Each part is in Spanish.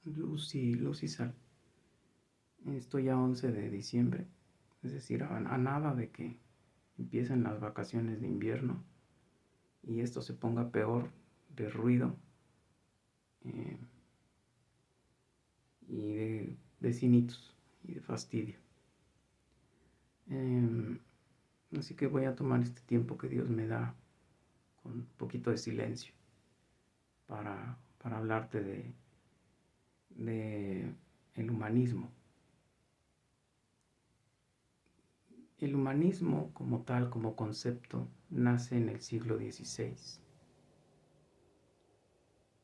luz y sal. Estoy a 11 de diciembre, es decir, a nada de que empiecen las vacaciones de invierno y esto se ponga peor de ruido eh, y de vecinitos y de fastidio. Así que voy a tomar este tiempo que Dios me da con un poquito de silencio para hablarte de el humanismo. El humanismo como tal, como concepto, nace en el siglo XVI,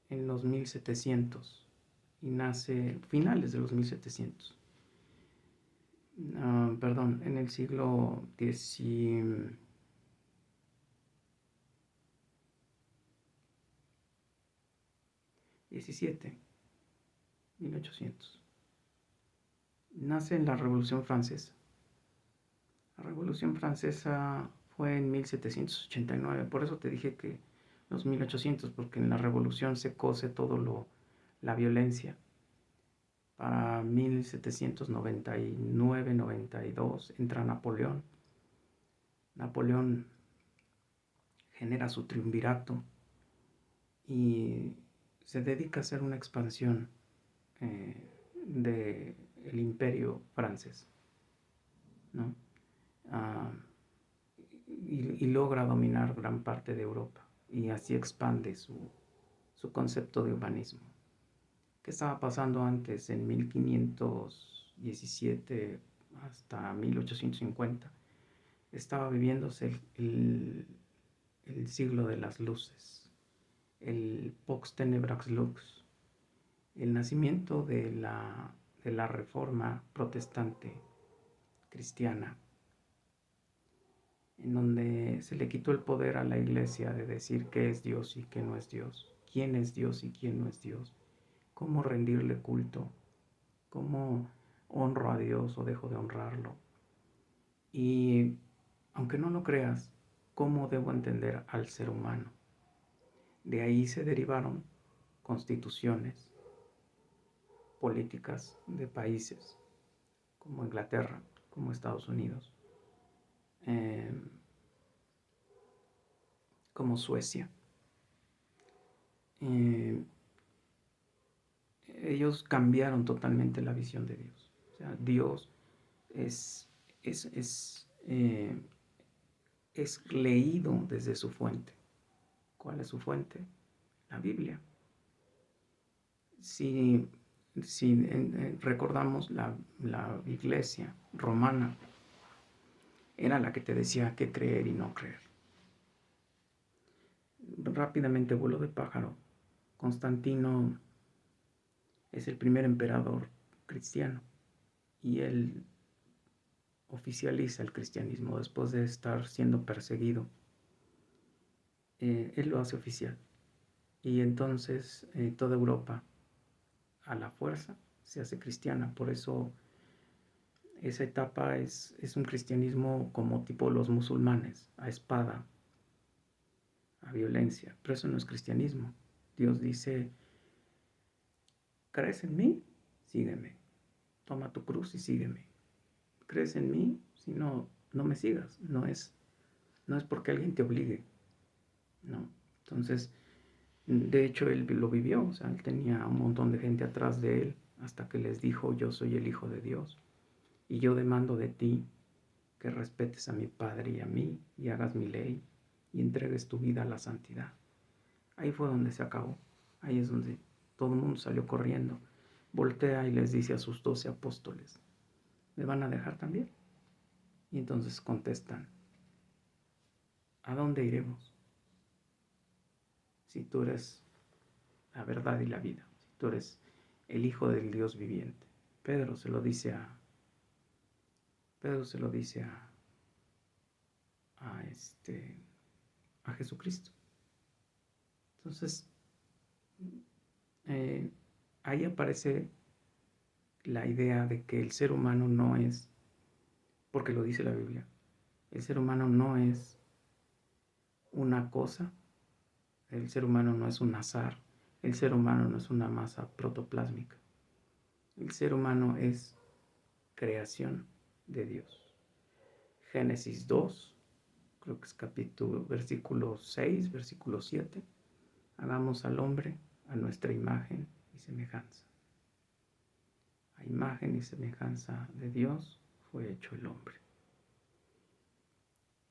en los 1700, y nace finales de los 1700. Perdón, en el siglo XVII, 1800. Nace en la Revolución Francesa. La Revolución Francesa fue en 1789, por eso te dije que los 1800, porque en la Revolución se cose la violencia. Para 1799-92 entra Napoleón. Napoleón genera su triunvirato y se dedica a hacer una expansión del imperio francés, ¿no? Y logra dominar gran parte de Europa y así expande su concepto de humanismo. ¿Qué estaba pasando antes en 1517 hasta 1850? Estaba viviéndose el siglo de las luces, el Pox Tenebrae Lux, el nacimiento de la reforma protestante cristiana, en donde se le quitó el poder a la iglesia de decir qué es Dios y qué no es Dios, quién es Dios y quién no es Dios, cómo rendirle culto, cómo honro a Dios o dejo de honrarlo. Y aunque no lo creas, cómo debo entender al ser humano. De ahí se derivaron constituciones políticas de países como Inglaterra, como Estados Unidos, como Suecia. Ellos cambiaron totalmente la visión de Dios. O sea, Dios es, es, es, eh, es leído desde su fuente. ¿Cuál es su fuente? La Biblia. Si recordamos la iglesia romana, era la que te decía qué creer y no creer. Rápidamente, vuelo de pájaro. Constantino es el primer emperador cristiano y él oficializa el cristianismo después de estar siendo perseguido. Él lo hace oficial y entonces toda Europa a la fuerza se hace cristiana. Por eso esa etapa es un cristianismo como tipo los musulmanes, a espada, a violencia, pero eso no es cristianismo. Dios dice: ¿crees en mí? Sígueme. Toma tu cruz y sígueme. ¿Crees en mí? Si no, no me sigas. No es porque alguien te obligue, ¿no? Entonces, de hecho, él lo vivió. O sea, él tenía un montón de gente atrás de él hasta que les dijo: yo soy el Hijo de Dios y yo demando de ti que respetes a mi Padre y a mí y hagas mi ley y entregues tu vida a la santidad. Ahí fue donde se acabó. Ahí es donde todo el mundo salió corriendo. Voltea y les dice a sus 12 apóstoles: ¿me van a dejar también? Y entonces contestan: ¿a dónde iremos? Si tú eres la verdad y la vida, si tú eres el Hijo del Dios viviente. Pedro se lo dice a Jesucristo. Entonces, ahí aparece la idea de que el ser humano no es, porque lo dice la Biblia, el ser humano no es una cosa, el ser humano no es un azar, el ser humano no es una masa protoplásmica. El ser humano es creación de Dios. Génesis 2, creo que es versículo 6, versículo 7. Hagamos al hombre a nuestra imagen y semejanza. A imagen y semejanza de Dios fue hecho el hombre.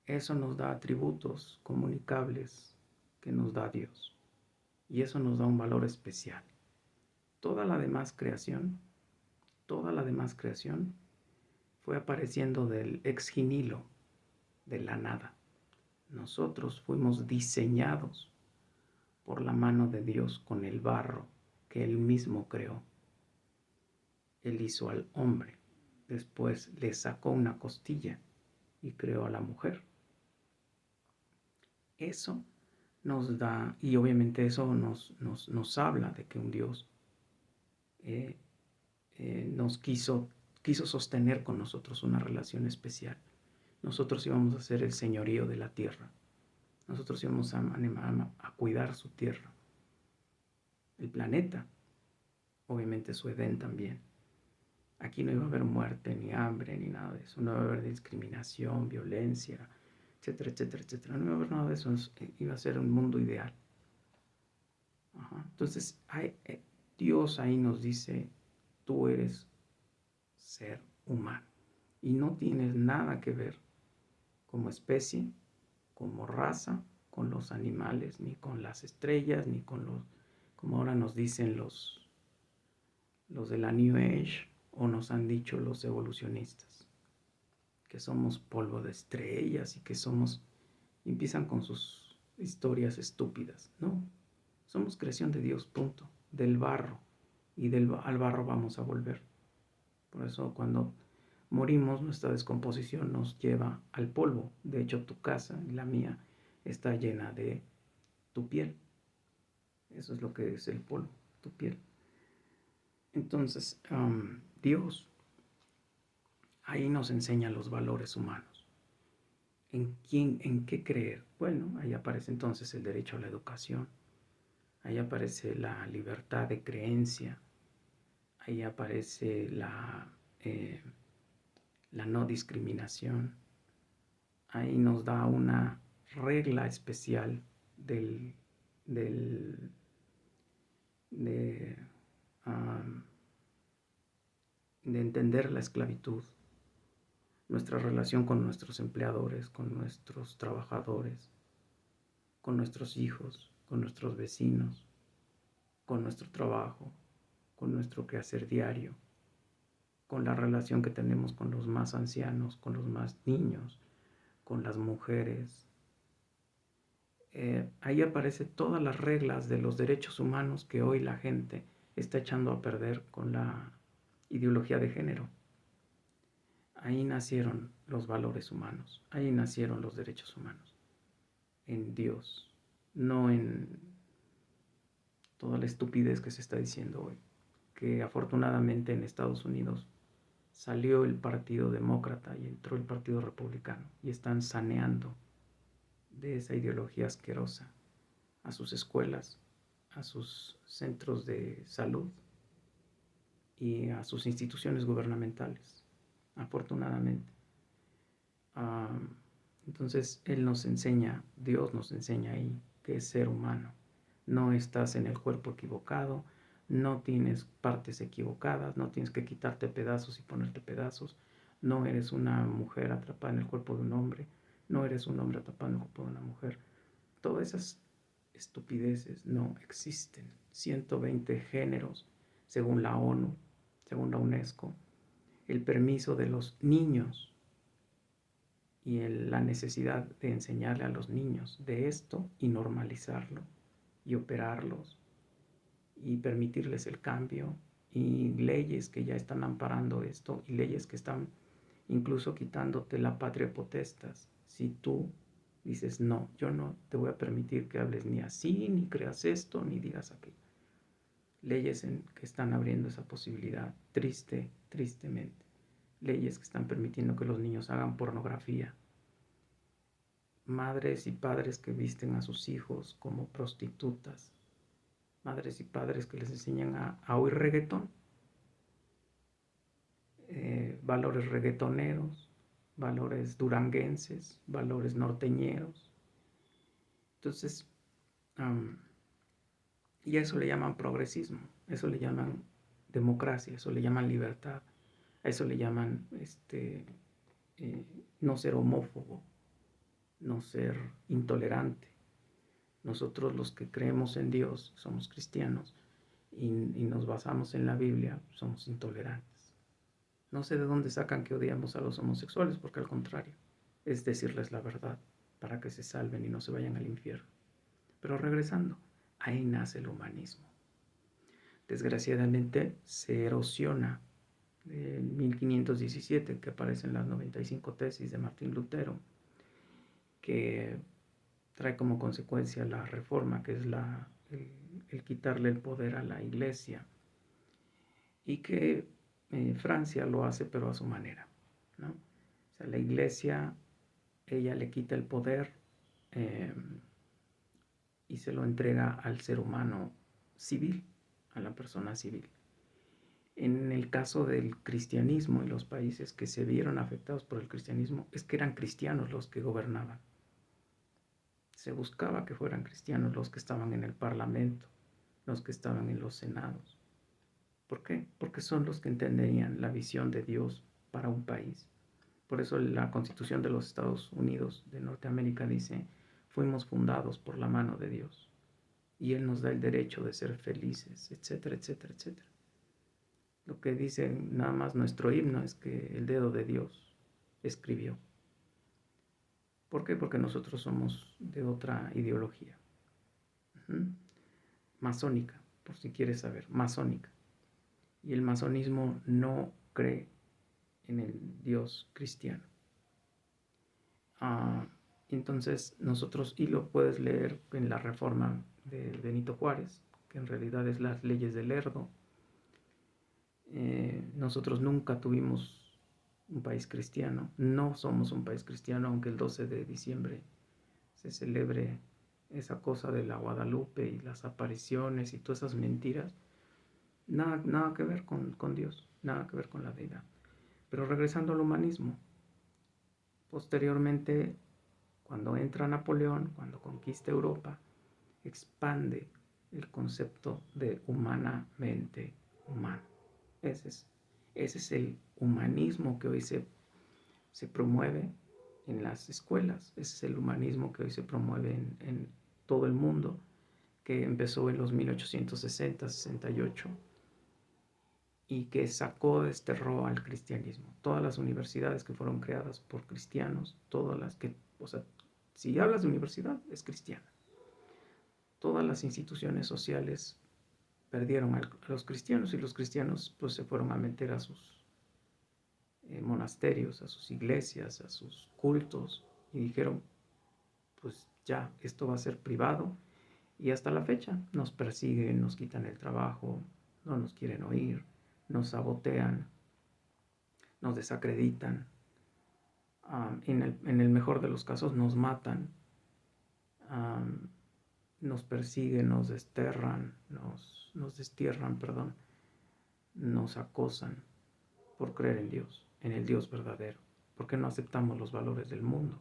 Eso nos da atributos comunicables que nos da Dios. Y eso nos da un valor especial. Toda la demás creación fue apareciendo del ex nihilo, de la nada. Nosotros fuimos diseñados por la mano de Dios con el barro que Él mismo creó. Él hizo al hombre, después le sacó una costilla y creó a la mujer. Eso nos da, y obviamente eso nos habla de que un Dios nos quiso sostener con nosotros una relación especial. Nosotros íbamos a ser el señorío de la tierra. Nosotros íbamos a cuidar su tierra. El planeta, obviamente su Edén también. Aquí no iba a haber muerte, ni hambre, ni nada de eso. No iba a haber discriminación, violencia, etcétera, etcétera, etcétera. No iba a haber nada de eso. Iba a ser un mundo ideal. Entonces, Dios ahí nos dice, tú eres ser humano y no tienes nada que ver como especie, como raza, con los animales, ni con las estrellas, ni con los, como ahora nos dicen los de la New Age, o nos han dicho los evolucionistas, que somos polvo de estrellas y que empiezan con sus historias estúpidas. No, somos creación de Dios, punto, del barro, y al barro vamos a volver. Por eso cuando morimos, nuestra descomposición nos lleva al polvo. De hecho, tu casa y la mía está llena de tu piel. Eso es lo que es el polvo, tu piel. Entonces, Dios ahí nos enseña los valores humanos. ¿En qué creer? Bueno, ahí aparece entonces el derecho a la educación. Ahí aparece la libertad de creencia. Ahí aparece la no discriminación. Ahí nos da una regla especial de entender la esclavitud, nuestra relación con nuestros empleadores, con nuestros trabajadores, con nuestros hijos, con nuestros vecinos, con nuestro trabajo, con nuestro quehacer diario, con la relación que tenemos con los más ancianos, con los más niños, con las mujeres. Ahí aparecen todas las reglas de los derechos humanos que hoy la gente está echando a perder con la ideología de género. Ahí nacieron los valores humanos, ahí nacieron los derechos humanos, en Dios, no en toda la estupidez que se está diciendo hoy, que afortunadamente en Estados Unidos salió el Partido Demócrata y entró el Partido Republicano y están saneando de esa ideología asquerosa a sus escuelas, a sus centros de salud y a sus instituciones gubernamentales, afortunadamente. Entonces Él nos enseña, Dios nos enseña ahí que es ser humano. No estás en el cuerpo equivocado, no tienes partes equivocadas, no tienes que quitarte pedazos y ponerte pedazos, no eres una mujer atrapada en el cuerpo de un hombre, no eres un hombre atrapado en el cuerpo de una mujer. Todas esas estupideces no existen. 120 géneros, según la ONU, según la UNESCO, el permiso de los niños y la necesidad de enseñarle a los niños de esto y normalizarlo y operarlos y permitirles el cambio, y leyes que ya están amparando esto y leyes que están incluso quitándote la patria potestas si tú dices no, yo no te voy a permitir que hables ni así, ni creas esto, ni digas aquello. Leyes que están abriendo esa posibilidad, tristemente. Leyes que están permitiendo que los niños hagan pornografía. Madres y padres que visten a sus hijos como prostitutas. Madres y padres que les enseñan a oír reggaetón. valores reggaetoneros, valores duranguenses, valores norteñeros. Entonces, y a eso le llaman progresismo, eso le llaman democracia, eso le llaman libertad, a eso le llaman no ser homófobo, no ser intolerante. Nosotros los que creemos en Dios, somos cristianos y nos basamos en la Biblia, somos intolerantes. No sé de dónde sacan que odiamos a los homosexuales, porque al contrario, es decirles la verdad para que se salven y no se vayan al infierno. Pero regresando, ahí nace el humanismo. Desgraciadamente se erosiona en 1517, que aparecen las 95 tesis de Martín Lutero, que trae como consecuencia la reforma, que es el quitarle el poder a la iglesia, y que Francia lo hace pero a su manera, ¿no? O sea, la iglesia, ella le quita el poder y se lo entrega al ser humano civil, a la persona civil. En el caso del cristianismo y los países que se vieron afectados por el cristianismo, es que eran cristianos los que gobernaban. Se buscaba que fueran cristianos los que estaban en el parlamento, los que estaban en los senados. ¿Por qué? Porque son los que entenderían la visión de Dios para un país. Por eso la Constitución de los Estados Unidos de Norteamérica dice: fuimos fundados por la mano de Dios y Él nos da el derecho de ser felices, etcétera, etcétera, etcétera. Lo que dice nada más nuestro himno es que el dedo de Dios escribió. ¿Por qué? Porque nosotros somos de otra ideología. Masónica, por si quieres saber, masónica. Y el masonismo no cree en el Dios cristiano. Entonces nosotros, y lo puedes leer en la Reforma de Benito Juárez, que en realidad es las leyes del Lerdo. Nosotros nunca tuvimos un país cristiano, no somos un país cristiano, aunque el 12 de diciembre se celebre esa cosa de la Guadalupe y las apariciones y todas esas mentiras. Nada que ver con Dios, nada que ver con la deidad. Pero regresando al humanismo, posteriormente, cuando entra Napoleón, cuando conquista Europa, expande el concepto de humanamente humano. Ese es el humanismo que hoy se promueve en las escuelas. Ese es el humanismo que hoy se promueve en todo el mundo, que empezó en los 1860, 68 y que sacó, desterró al cristianismo. Todas las universidades que fueron creadas por cristianos, todas las que, o sea, si hablas de universidad, es cristiana. Todas las instituciones sociales perdieron a los cristianos y los cristianos pues se fueron a meter a sus monasterios, a sus iglesias, a sus cultos y dijeron, pues ya, esto va a ser privado. Y hasta la fecha nos persiguen, nos quitan el trabajo, no nos quieren oír, nos sabotean, nos desacreditan, en el mejor de los casos nos matan, nos persiguen, nos desterran, nos destierran, perdón, nos acosan por creer en Dios, en el Dios verdadero, porque no aceptamos los valores del mundo.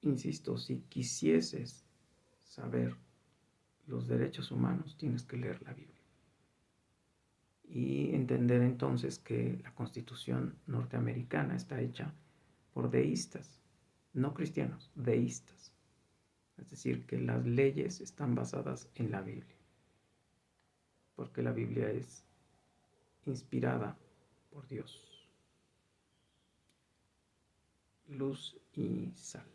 Insisto, si quisieses saber los derechos humanos, tienes que leer la Biblia. Y entender entonces que la Constitución norteamericana está hecha por deístas, no cristianos, deístas. Es decir, que las leyes están basadas en la Biblia, porque la Biblia es inspirada por Dios. Luz y sal.